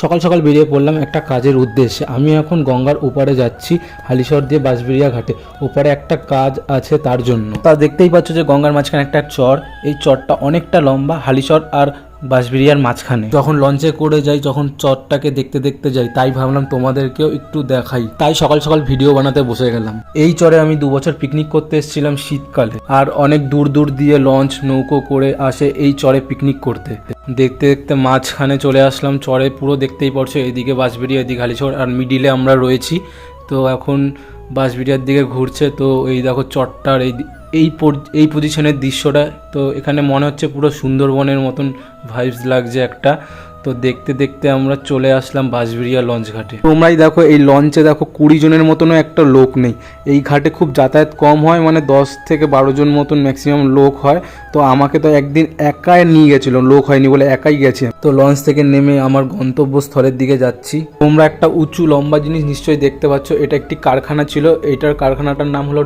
সকাল সকাল বেরিয়ে পড়লাম একটা কাজের উদ্দেশ্যে। আমি এখন গঙ্গার ওপারে যাচ্ছি, হালিশহর দিয়ে বাঁশবেড়িয়া ঘাটে। ওপারে একটা কাজ আছে তার জন্য। তা দেখতেই পাচ্ছ যে গঙ্গার মাঝখানে একটা চর, এই চরটা অনেকটা লম্বা, হালিশহর আর বাঁশবেড়িয়ার মাঝখানে। যখন লঞ্চে করে যাই, যখন চরটাকে দেখতে দেখতে যাই, তাই ভাবলাম তোমাদেরকেও একটু দেখাই, তাই সকাল সকাল ভিডিও বানাতে বসে গেলাম। এই চরে আমি 2 বছর পিকনিক করতে এসেছিলাম শীতকালে, আর অনেক দূর দূর দিয়ে লঞ্চ নৌকো করে আসে এই চরে পিকনিক করতে। দেখতে দেখতে মাঝখানে চলে আসলাম চরে। পুরো দেখতেই পারছো, এদিকে বাঁশবেড়িয়া, এদিকে হালিশহর, আর মিডিলে আমরা রয়েছি। তো এখন বাঁশবেড়িয়ার দিকে ঘুরছে। তো এই দেখো চরটার এই পজিশনের দৃশ্যটা, তো এখানে মনে হচ্ছে পুরো সুন্দরবনের মতন ভাইবস লাগছে একটা। তো দেখতে দেখতে আমরা চলে আসলাম বাঁশবেড়িয়া লঞ্চ ঘাটে। তোমরাই দেখো, এই লঞ্চে দেখো 20 জনের মতনও একটা লোক নেই। এই ঘাটে খুব যাতায়াত কম হয়, মানে 10 থেকে 12 জন মতন ম্যাক্সিমাম লোক হয়। তো আমাকে তো একদিন একাই নিয়ে গেছিল, লোক হয়নি বলে একাই গেছে। তো লঞ্চ থেকে নেমে আমার গন্তব্যস্থলের দিকে যাচ্ছি। তোমরা একটা উঁচু লম্বা জিনিস নিশ্চয়ই দেখতে পাচ্ছ, এটা একটি কারখানা ছিল। এটার কারখানাটার নাম হলো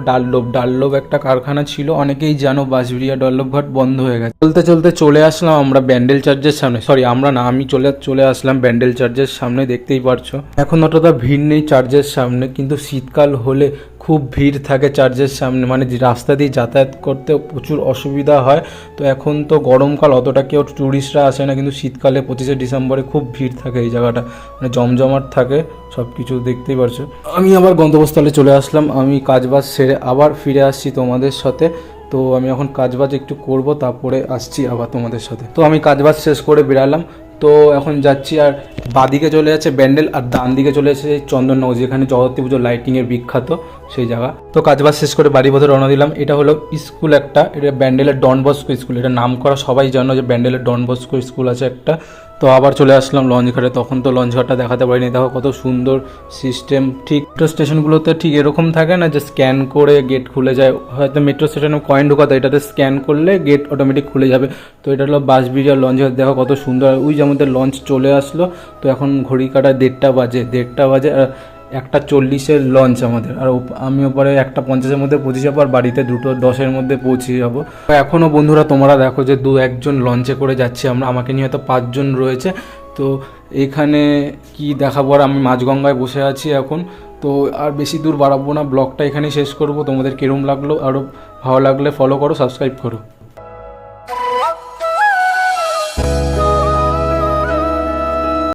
ডাল্লোভ একটা কারখানা ছিল। অনেকেই জানো বাঁশবেড়িয়া ডাল্লোভ ঘাট বন্ধ হয়ে গেছে। চলতে চলতে চলে আসলাম আমরা ব্যান্ডেল চার্চের সামনে। সরি, আমরা না, আমি চলে আসলাম ব্যান্ডেল চার্চের সামনে। দেখতেই পারছো এখন অতটা ভিড় নেই চার্চের সামনে, কিন্তু শীতকাল হলে খুব ভিড় থাকে চার্চের সামনে, মানে রাস্তা দিয়ে যাতায়াত করতে প্রচুর অসুবিধা হয়। তো এখন তো গরমকাল, অতটা কেউ ট্যুরিস্টরা আসে না, কিন্তু শীতকালে 25শে ডিসেম্বরে খুব ভিড় থাকে এই জায়গাটা, মানে জমজমাট থাকে সব কিছু। দেখতেই পারছো আমি আবার গন্তব্যস্থলে চলে আসলাম। আমি কাজবাজ সেরে আবার ফিরে আসছি তোমাদের সাথে। তো আমি এখন কাজবাজ একটু করব, তারপরে আসছি আবার তোমাদের সাথে। তো আমি কাজবাজ শেষ করে বেরালাম। তো এখন যাচ্ছি, আর বাদিকে চলে যাচ্ছে ব্যান্ডেল, আর ডান দিকে চলে এসেছে চন্দননগর, যেখানে জগদ্ধাত্রী পুজো লাইটিংয়ের বিখ্যাত সেই জায়গা। তো কাজবাজ শেষ করে বাড়ি পথে রওনা দিলাম। এটা হলো স্কুল একটা, এটা ব্যান্ডেলের ডন বস্কো স্কুল। এটা নাম করা, সবাই জানো যে ব্যান্ডেলের ডন বস্কো স্কুল আছে একটা। তো আবার চলে আসলাম লঞ্চ ঘাটে। তখন তো লঞ্চ ঘাটটা দেখাতে পারিনি। দেখো কত সুন্দর সিস্টেম। ঠিক মেট্রো স্টেশনগুলোতে ঠিক এরকম থাকে না যে স্ক্যান করে গেট খুলে যায়, হয়তো মেট্রো স্টেশনে কয়েন ঢোকাতে, এটাতে স্ক্যান করলে গেট অটোমেটিক খুলে যাবে। তো এটা হলো বাঁশবেড়িয়া লঞ্চ ঘাট। দেখো কত সুন্দর। ওই যে আমাদের লঞ্চ চলে আসলো। তো এখন ঘড়ি কাটা 1:30 বাজে, আর 1:40-এর লঞ্চ আমাদের। আর আমি ওপরে 1:50-এর মধ্যে পৌঁছে যাবো, আর বাড়িতে 2:10-এর মধ্যে পৌঁছে যাবো। এখনও বন্ধুরা তোমরা দেখো যে 2-1 জন লঞ্চে করে যাচ্ছি আমরা। আমাকে নিয়ে হয়তো 5 জন রয়েছে। তো এখানে কি দেখাবো, আর আমি মাঝগঙ্গায় বসে আছি এখন। তো আর বেশি দূর বাড়াবো না, ব্লগটা এখানেই শেষ করবো। তোমাদের কিরম লাগলো, আরও ভালো লাগলে ফলো করো, সাবস্ক্রাইব করো।